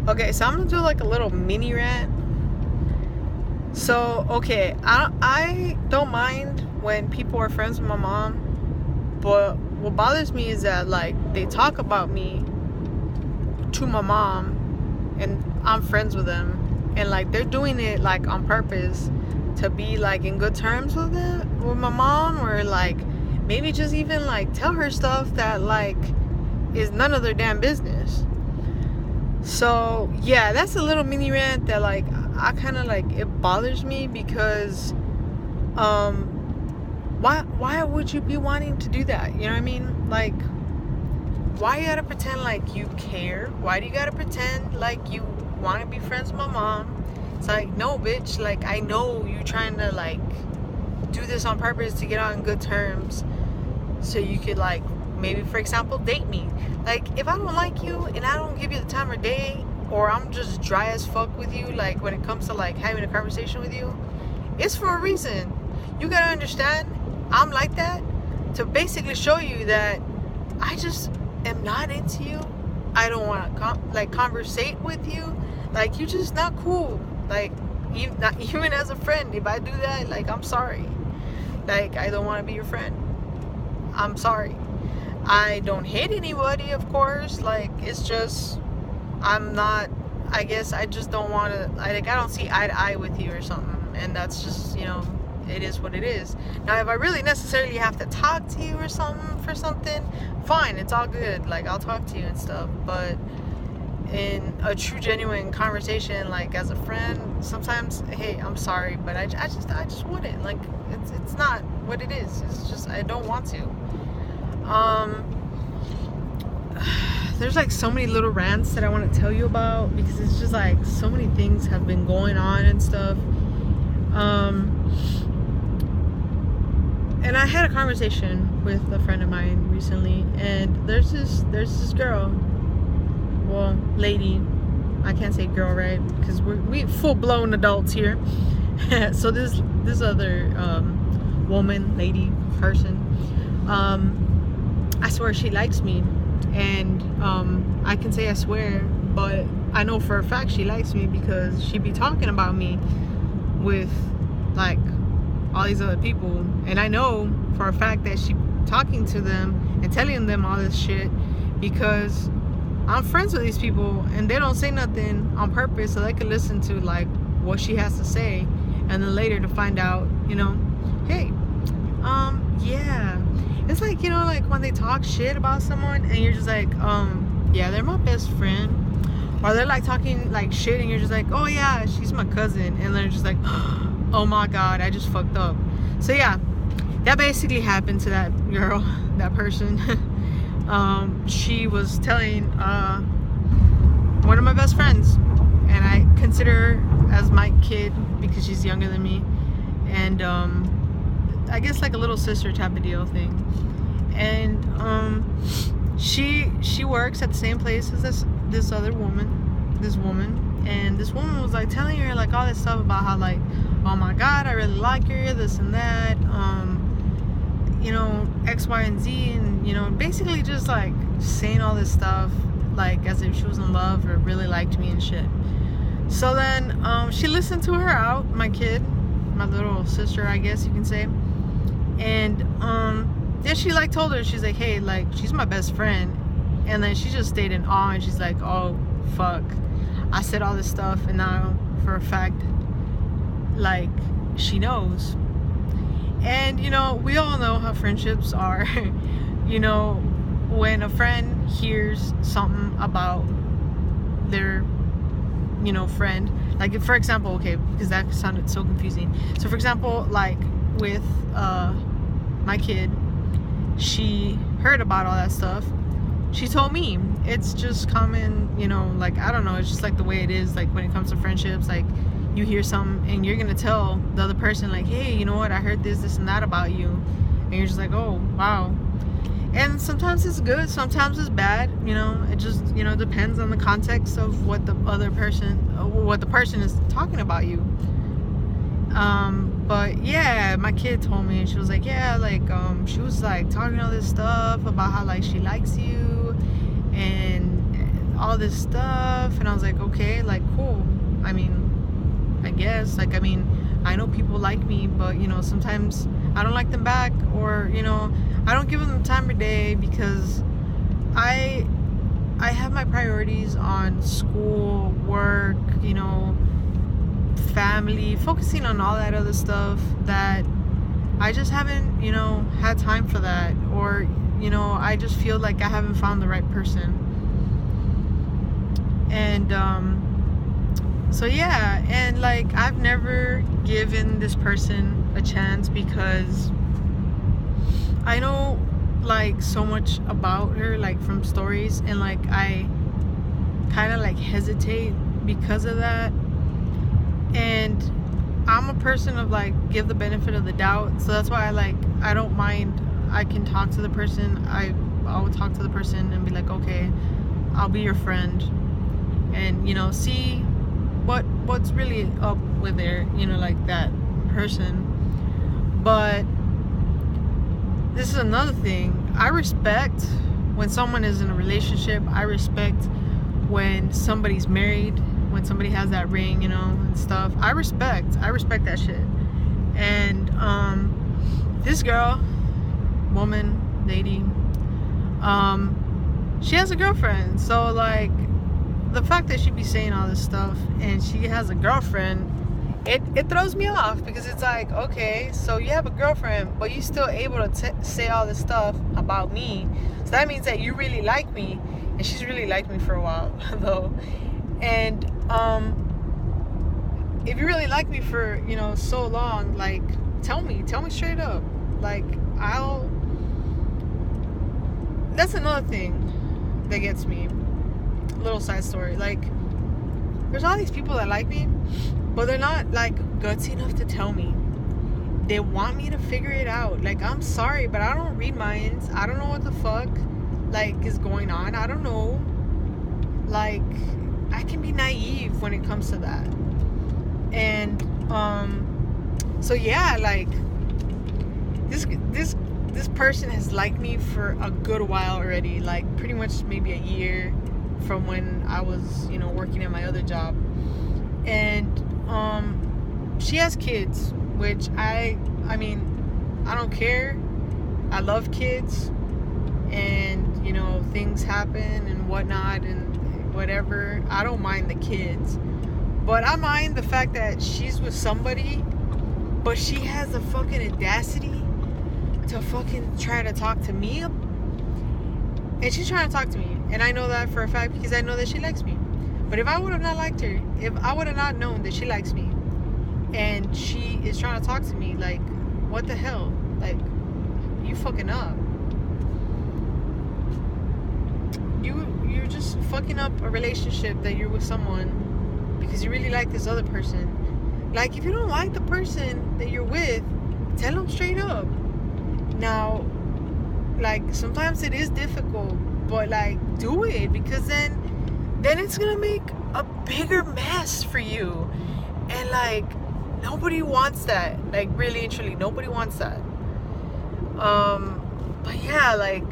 Okay, so I'm gonna do like a little mini rant. So, okay, I don't mind when people are friends with my mom, but what bothers me is that, like, they talk about me to my mom, and I'm friends with them, and, like, they're doing it, like, on purpose to be, like, in good terms with my mom, or, like, maybe just even, like, tell her stuff that, like, is none of their damn business. So, yeah, that's a little mini rant that, like, I kind of, like, it bothers me because, why would you be wanting to do that? You know what I mean? Like, why you gotta pretend like you care? Why do you gotta pretend like you want to be friends with my mom? It's like, no, bitch, like, I know you trying to, like, do this on purpose to get on good terms so you could, like, maybe, for example, date me. Like, if I don't like you and I don't give you the time of day, or I'm just dry as fuck with you, like, when it comes to, like, having a conversation with you, it's for a reason. You gotta understand, I'm like that to basically show you that I just am not into you. I don't want to conversate with you. Like, you're just not cool. Like, not even as a friend. If I do that, like, I'm sorry. Like, I don't want to be your friend. I'm sorry. I don't hate anybody, of course. Like, it's just, I'm not, I guess I just don't want to, I don't see eye to eye with you or something. And that's just, it is what it is. Now, if I really necessarily have to talk to you or something for something, fine, it's all good. Like, I'll talk to you and stuff. But in a true, genuine conversation, like, as a friend, sometimes, hey, I'm sorry, but I just wouldn't. Like, it's not what it is. It's just, I don't want to. There's, like, so many little rants that I want to tell you about, because it's just, like, so many things have been going on and stuff. And I had a conversation with a friend of mine recently, and there's this girl, well, lady, I can't say girl, right, because we full-blown adults here. So this other woman, lady, person, I swear she likes me. And I can say I swear, but I know for a fact she likes me, because she be talking about me with, like, all these other people. And I know for a fact that she talking to them and telling them all this shit because I'm friends with these people, and they don't say nothing on purpose so they can listen to, like, what she has to say, and then later to find out, hey, yeah. It's like, like, when they talk shit about someone and you're just like, yeah, they're my best friend. Or they're, like, talking, like, shit, and you're just like, oh, yeah, she's my cousin. And they're just like, oh, my God, I just fucked up. So, yeah, that basically happened to that girl, that person. She was telling one of my best friends. And I consider her as my kid because she's younger than me. And I guess, like, a little sister type of deal thing. And she works at the same place as this woman, and this woman was, like, telling her, like, all this stuff about how, like, oh my God, I really like her, this and that, X, Y, and Z, and basically just, like, saying all this stuff, like, as if she was in love or really liked me and shit. So then she listened to her out, my kid, my little sister, I guess you can say. And then she, like, told her, she's like, hey, like, she's my best friend. And then she just stayed in awe, and she's like, oh, fuck, I said all this stuff, and now for a fact, like, she knows. And we all know how friendships are. When a friend hears something about their friend, like, if, for example, okay, because that sounded so confusing. So, for example, like, with my kid, she heard about all that stuff. She told me. It's just common, like, I don't know, it's just, like, the way it is, like, when it comes to friendships, like, you hear something and you're gonna tell the other person, like, hey, you know what, I heard this and that about you, and you're just like, oh, wow. And sometimes it's good, sometimes it's bad, it just, depends on the context of what the person is talking about you. But yeah, my kid told me, she was like, yeah, like, she was, like, talking all this stuff about how, like, she likes you, and all this stuff, and I was like, okay, like, cool. I mean, I guess, like, I mean, I know people like me, but, you know, sometimes I don't like them back, or, you know, I don't give them the time of day, because I have my priorities on school, work, you know, family, focusing on all that other stuff that I just haven't, you know, had time for that, or, you know, I just feel like I haven't found the right person. And so yeah, and like, I've never given this person a chance, because I know like so much about her, like from stories, and like I kind of like hesitate because of that. And I'm a person of like, give the benefit of the doubt, so that's why I don't mind. I can talk to the person. I'll talk to the person and be like, okay, I'll be your friend, and, you know, see what's really up with her, you know, like that person. But this is another thing. I respect when someone is in a relationship. I respect when somebody's married, when somebody has that ring, you know, and stuff. I respect that shit. And this girl, woman, lady, she has a girlfriend. So like, the fact that she be saying all this stuff and she has a girlfriend, it throws me off, because it's like, okay, so you have a girlfriend, but you still able to say all this stuff about me. So that means that you really like me, and she's really liked me for a while though. And if you really like me for, you know, so long, like, tell me straight up. Like, that's another thing that gets me. Little side story, like, there's all these people that like me, but they're not like gutsy enough to tell me. They want me to figure it out. Like, I'm sorry, but I don't read minds. I don't know what the fuck like is going on. I don't know. Like, I can be naive when it comes to that. And so yeah, like, this person has liked me for a good while already, like pretty much maybe a year from when I was, you know, working at my other job. And she has kids, which I mean, I don't care. I love kids, and, you know, things happen and whatnot and whatever. I don't mind the kids, but I mind the fact that she's with somebody, but she has the fucking audacity to fucking try to talk to me. And she's trying to talk to me, and I know that for a fact, because I know that she likes me. But if I would have not liked her, if I would have not known that she likes me, and she is trying to talk to me, like, what the hell? Like, you fucking up. You're just fucking up a relationship that you're with someone because you really like this other person. Like, if you don't like the person that you're with, tell them straight up. Now, like, sometimes it is difficult, but like, do it, because then it's gonna make a bigger mess for you. And like, nobody wants that. Like, really and truly, nobody wants that. But yeah, like,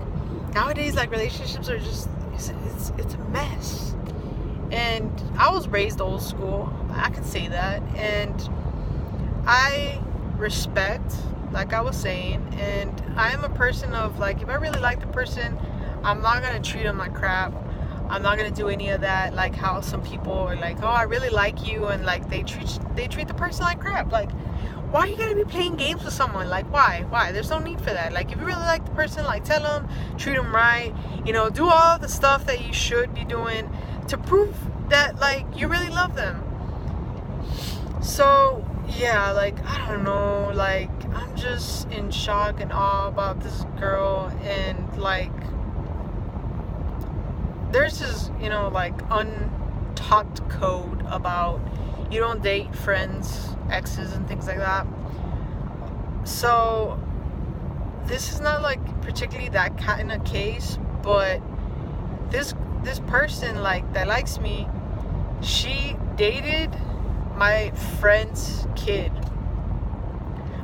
nowadays, like, relationships are just, it's a mess. And I was raised old school, I can say that. And I respect, like I was saying, and I'm a person of, like, if I really like the person, I'm not gonna treat them like crap. I'm not gonna do any of that, like how some people are like, oh, I really like you, and like they treat the person like crap. Like, why are you gonna be playing games with someone? Like, why? There's no need for that. Like, if you really like the person, like, tell them, treat them right, you know, do all the stuff that you should be doing to prove that, like, you really love them. So yeah, like, I don't know, like, I'm just in shock and awe about this girl. And like, there's this, you know, like, untaught code about you don't date friends, exes, and things like that. So this is not like particularly that kind of case, but this person, like, that likes me, she dated my friend's kid.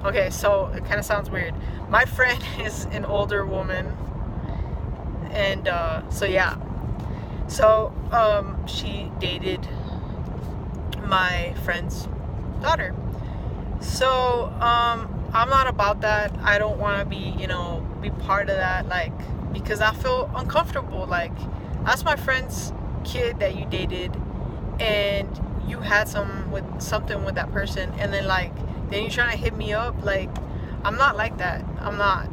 Okay, so it kind of sounds weird. My friend is an older woman, and so yeah. So she dated my friend's daughter. So I'm not about that. I don't want to be part of that, like, because I feel uncomfortable. Like, that's my friend's kid that you dated, and you had something with that person, and then you're trying to hit me up. Like, I'm not like that. I'm not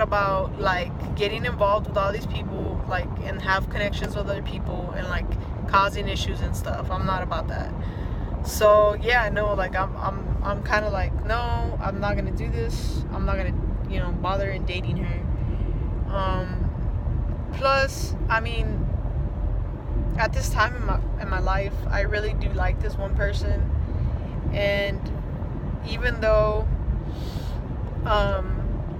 about like getting involved with all these people, like, and have connections with other people and like causing issues and stuff. I'm not about that. So yeah, no, like I'm kind of like, no, I'm not gonna do this. I'm not gonna bother in dating her. Plus, I mean, at this time in my life, I really do like this one person, and even though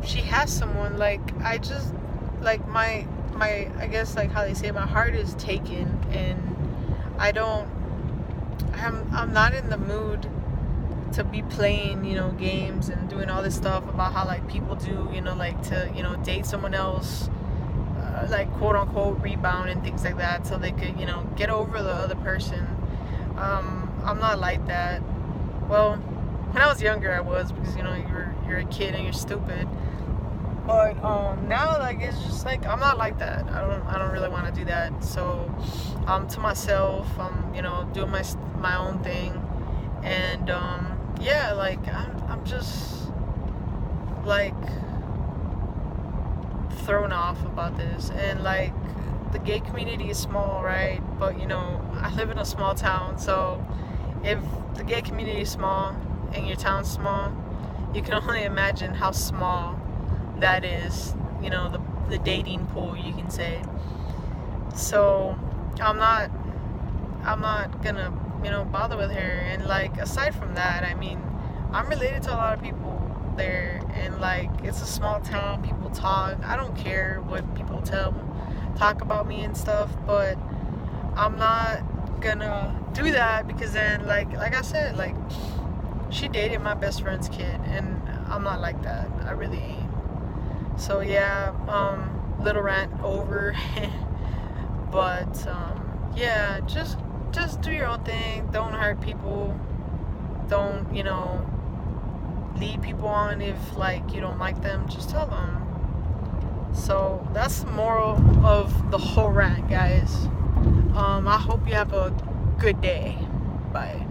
she has someone, like, I just, like, my I guess, like, how they say, my heart is taken, and I'm not in the mood to be playing games and doing all this stuff about how, like, people do, like, to date someone else, like, quote unquote rebound and things like that, so they could get over the other person. I'm not like that. Well, when I was younger I was, because you're a kid and you're stupid. But now, like, it's just like, I'm not like that. I don't really want to do that. So I'm to myself. I'm doing my own thing, and yeah, like, I'm just like thrown off about this. And like, the gay community is small, right? But I live in a small town, so if the gay community is small and your town's small, you can only imagine how small that is, the dating pool, you can say. So I'm not gonna bother with her. And like, aside from that, I mean, I'm related to a lot of people there, and like, it's a small town, people talk. I don't care what people talk about me and stuff, but I'm not gonna do that, because then, like I said, like, she dated my best friend's kid, and I'm not like that. I really ain't. So yeah, little rant over. But yeah, just do your own thing. Don't hurt people. Don't lead people on if, like, you don't like them. Just tell them. So that's the moral of the whole rant, guys. I hope you have a good day. Bye.